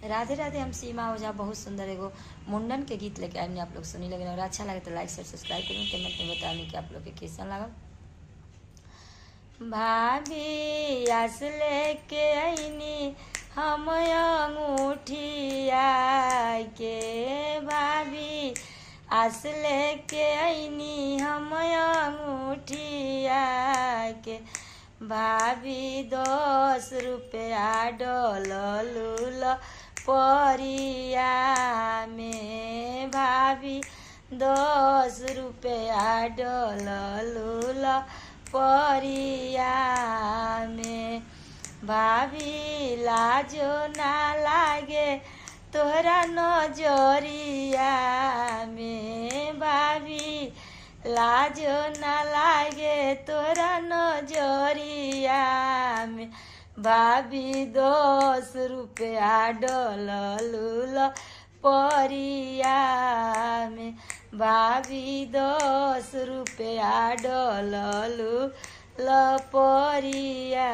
राधे राधे। हम सीमा ओझा बहुत सुंदर एगो मुंडन के गीत लेके आए, आप लोग सुनी लगे और अच्छा लगे तो लाइक शेयर सब्सक्राइब करूँ, कमेंट में बताने कि आप लोग के कैसा लगा। भाभी आस लेके आईनी हम अंगूठिया के, भाभी आस लेके आईनी हम अंगूठिया के, भाभी 10 रुपया डललूल परिया में, भाभी 10 रुपया डललूल परिया में, भाभी लाजो ना लागे तोहरा नजरिया में, भाभी लाजो ना लागे तोरा नजरिया में, भाभी 10 रुपया डललूल परिया में, भाभी 10 रुपया डललूल परिया